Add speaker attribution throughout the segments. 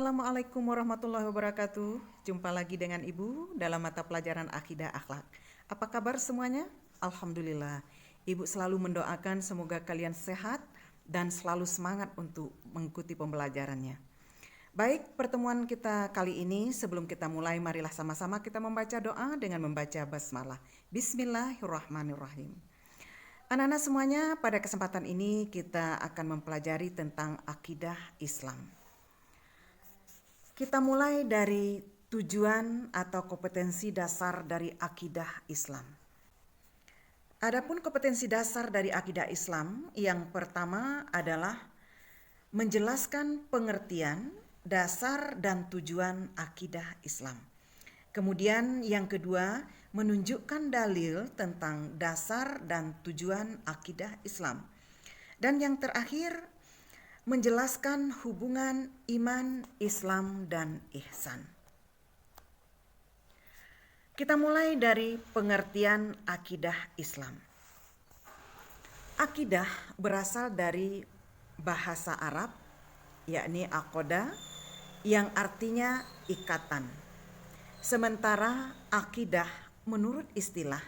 Speaker 1: Assalamualaikum warahmatullahi wabarakatuh. Jumpa lagi dengan Ibu dalam mata pelajaran Akidah Akhlak. Apa kabar semuanya? Alhamdulillah. Ibu selalu mendoakan semoga kalian sehat dan selalu semangat untuk mengikuti pembelajarannya. Baik, pertemuan kita kali ini sebelum kita mulai, marilah sama-sama kita membaca doa dengan membaca basmalah. Bismillahirrahmanirrahim. Anak-anak semuanya, pada kesempatan ini kita akan mempelajari tentang akidah Islam. Kita mulai dari tujuan atau kompetensi dasar dari akidah Islam. Adapun kompetensi dasar dari akidah Islam, yang pertama adalah menjelaskan pengertian, dasar dan tujuan akidah Islam. Kemudian yang kedua, menunjukkan dalil tentang dasar dan tujuan akidah Islam. Dan yang terakhir, menjelaskan hubungan iman, Islam, dan ihsan. Kita mulai dari pengertian akidah Islam. Akidah berasal dari bahasa Arab, yakni aqoda, yang artinya ikatan. Sementara akidah menurut istilah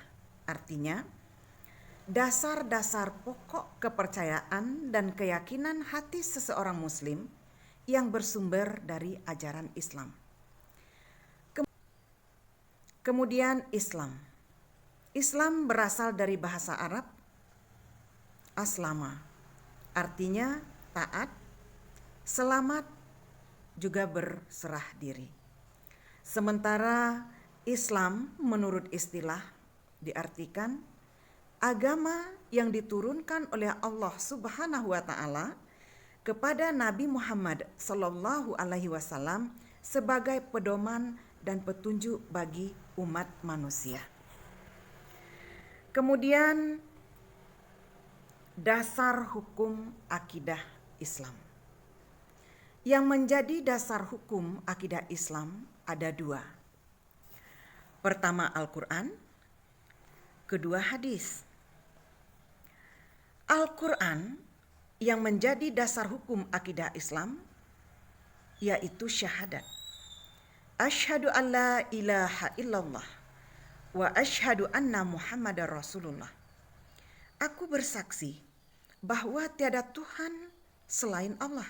Speaker 1: artinya dasar-dasar pokok kepercayaan dan keyakinan hati seseorang muslim yang bersumber dari ajaran Islam. Kemudian Islam. Islam berasal dari bahasa Arab aslama, artinya taat, selamat, juga berserah diri. Sementara Islam menurut istilah diartikan agama yang diturunkan oleh Allah Subhanahu wa taala kepada Nabi Muhammad sallallahu alaihi wasallam sebagai pedoman dan petunjuk bagi umat manusia. Kemudian dasar hukum akidah Islam. Yang menjadi dasar hukum akidah Islam ada dua. Pertama Al-Quran, kedua hadis. Al-Quran yang menjadi dasar hukum akidah Islam yaitu syahadat. Asyhadu an la ilaha illallah wa asyhadu anna Muhammadar Rasulullah. Aku bersaksi bahwa tiada Tuhan selain Allah.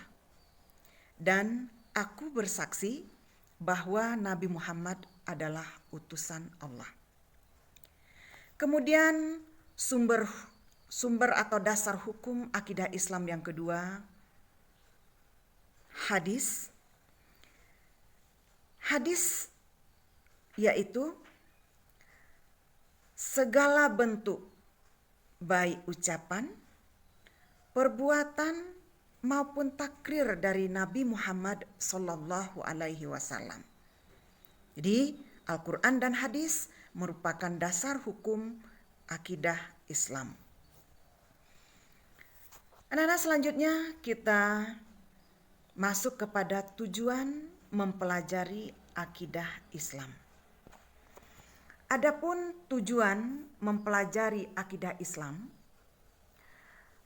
Speaker 1: Dan aku bersaksi bahwa Nabi Muhammad adalah utusan Allah. Kemudian sumber atau dasar hukum akidah Islam yang kedua, hadis. Hadis yaitu segala bentuk baik ucapan, perbuatan maupun takrir dari Nabi Muhammad sallallahu alaihi wasallam. Jadi Al-Quran dan hadis merupakan dasar hukum akidah Islam. Anak-anak, selanjutnya kita masuk kepada tujuan mempelajari akidah Islam. Adapun tujuan mempelajari akidah Islam,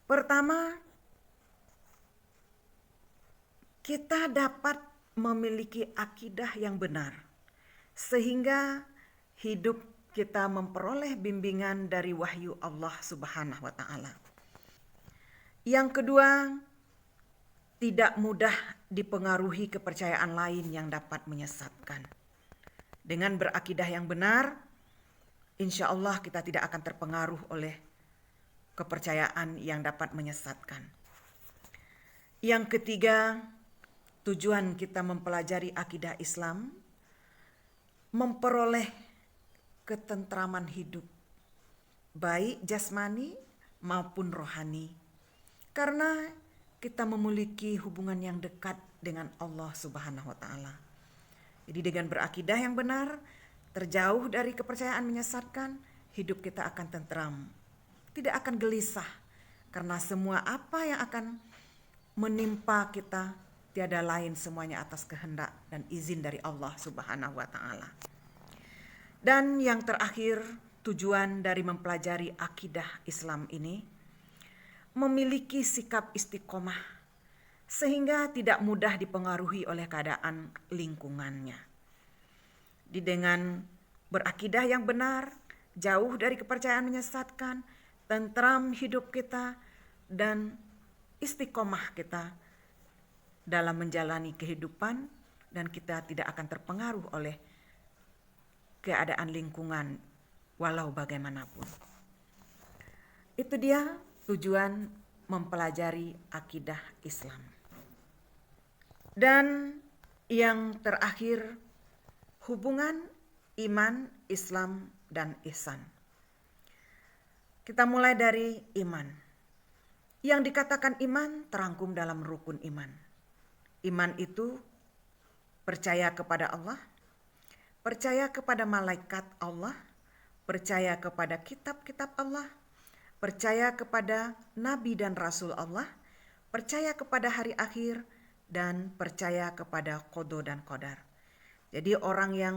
Speaker 1: pertama kita dapat memiliki akidah yang benar sehingga hidup kita memperoleh bimbingan dari wahyu Allah Subhanahu wa taala. Yang kedua, tidak mudah dipengaruhi kepercayaan lain yang dapat menyesatkan. Dengan berakidah yang benar, insya Allah kita tidak akan terpengaruh oleh kepercayaan yang dapat menyesatkan. Yang ketiga, tujuan kita mempelajari akidah Islam, memperoleh ketentraman hidup, baik jasmani maupun rohani. Karena kita memiliki hubungan yang dekat dengan Allah Subhanahu wa taala. Jadi dengan berakidah yang benar, terjauh dari kepercayaan menyesatkan, hidup kita akan tentram. Tidak akan gelisah karena semua apa yang akan menimpa kita tiada lain semuanya atas kehendak dan izin dari Allah Subhanahu wa taala. Dan yang terakhir, tujuan dari mempelajari akidah Islam ini memiliki sikap istiqomah sehingga tidak mudah dipengaruhi oleh keadaan lingkungannya. Dengan berakidah yang benar, jauh dari kepercayaan menyesatkan, tentram hidup kita, dan istiqomah kita dalam menjalani kehidupan, dan kita tidak akan terpengaruh oleh keadaan lingkungan walau bagaimanapun. Itu dia tujuan mempelajari akidah Islam. Dan yang terakhir, hubungan iman, Islam, dan ihsan. Kita mulai dari iman. Yang dikatakan iman terangkum dalam rukun iman. Iman itu percaya kepada Allah, percaya kepada malaikat Allah, percaya kepada kitab-kitab Allah, percaya kepada nabi dan rasul Allah, percaya kepada hari akhir, dan percaya kepada qada dan qadar. Jadi orang yang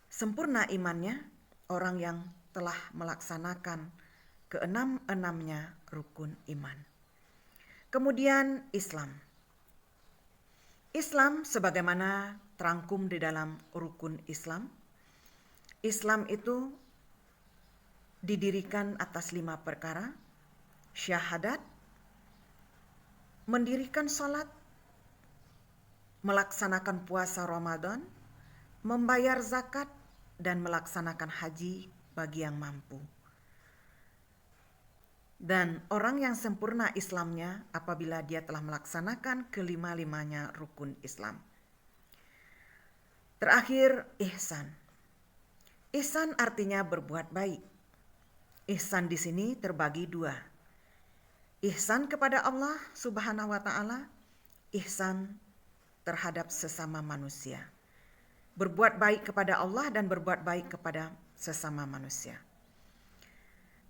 Speaker 1: sempurna imannya, orang yang telah melaksanakan keenam-enamnya rukun iman. Kemudian Islam. Islam sebagaimana terangkum di dalam rukun Islam. Islam itu didirikan atas 5 perkara: syahadat, mendirikan salat, melaksanakan puasa Ramadan, membayar zakat, dan melaksanakan haji bagi yang mampu. Dan orang yang sempurna Islamnya apabila dia telah melaksanakan kelima-limanya rukun Islam. Terakhir, ihsan. Ihsan artinya berbuat baik. Ihsan di sini terbagi 2. Ihsan kepada Allah Subhanahu wa taala, ihsan terhadap sesama manusia. Berbuat baik kepada Allah dan berbuat baik kepada sesama manusia.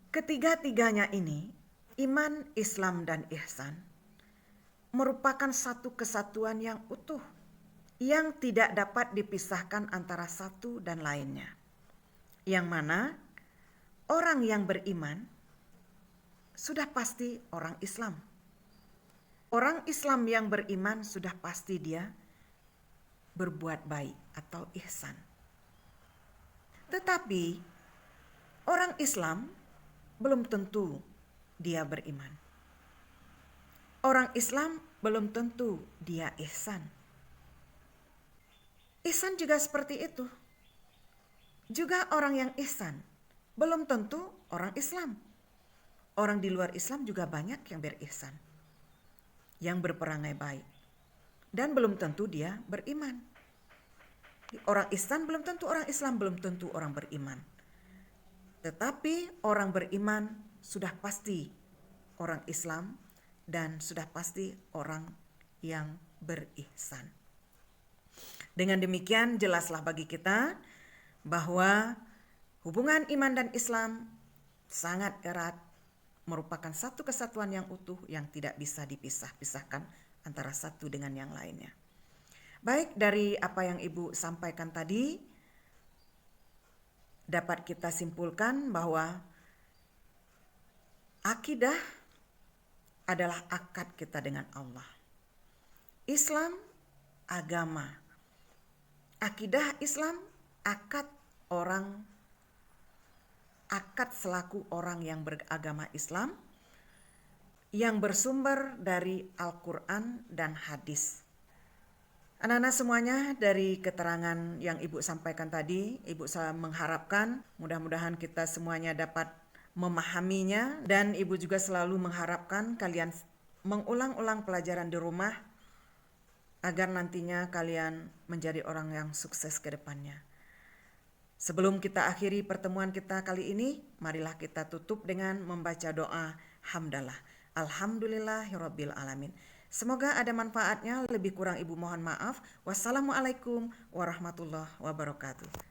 Speaker 1: Ketiga-tiganya ini, iman, Islam, dan ihsan, merupakan satu kesatuan yang utuh, yang tidak dapat dipisahkan antara satu dan lainnya. Yang mana orang yang beriman sudah pasti orang Islam. Orang Islam yang beriman sudah pasti dia berbuat baik atau ihsan. Tetapi orang Islam belum tentu dia beriman. Orang Islam belum tentu dia ihsan. Ihsan juga seperti itu. Juga orang yang ihsan belum tentu orang Islam. Orang di luar Islam juga banyak yang berihsan, yang berperangai baik, dan belum tentu dia beriman. Orang ihsan belum tentu orang Islam, belum tentu orang beriman. Tetapi orang beriman sudah pasti orang Islam dan sudah pasti orang yang berihsan. Dengan demikian jelaslah bagi kita bahwa hubungan iman dan Islam sangat erat, merupakan satu kesatuan yang utuh yang tidak bisa dipisah-pisahkan antara satu dengan yang lainnya. Baik, dari apa yang Ibu sampaikan tadi, dapat kita simpulkan bahwa akidah adalah akad kita dengan Allah. Islam, agama. Akidah Islam, akad selaku orang yang beragama Islam yang bersumber dari Al-Quran dan hadis. Anak-anak semuanya, dari keterangan yang Ibu sampaikan tadi, Ibu mengharapkan mudah-mudahan kita semuanya dapat memahaminya, dan Ibu juga selalu mengharapkan kalian mengulang-ulang pelajaran di rumah agar nantinya kalian menjadi orang yang sukses ke depannya. Sebelum kita akhiri pertemuan kita kali ini, marilah kita tutup dengan membaca doa hamdalah. Alhamdulillahirabbil alamin. Semoga ada manfaatnya, lebih kurang Ibu mohon maaf. Wassalamualaikum warahmatullahi wabarakatuh.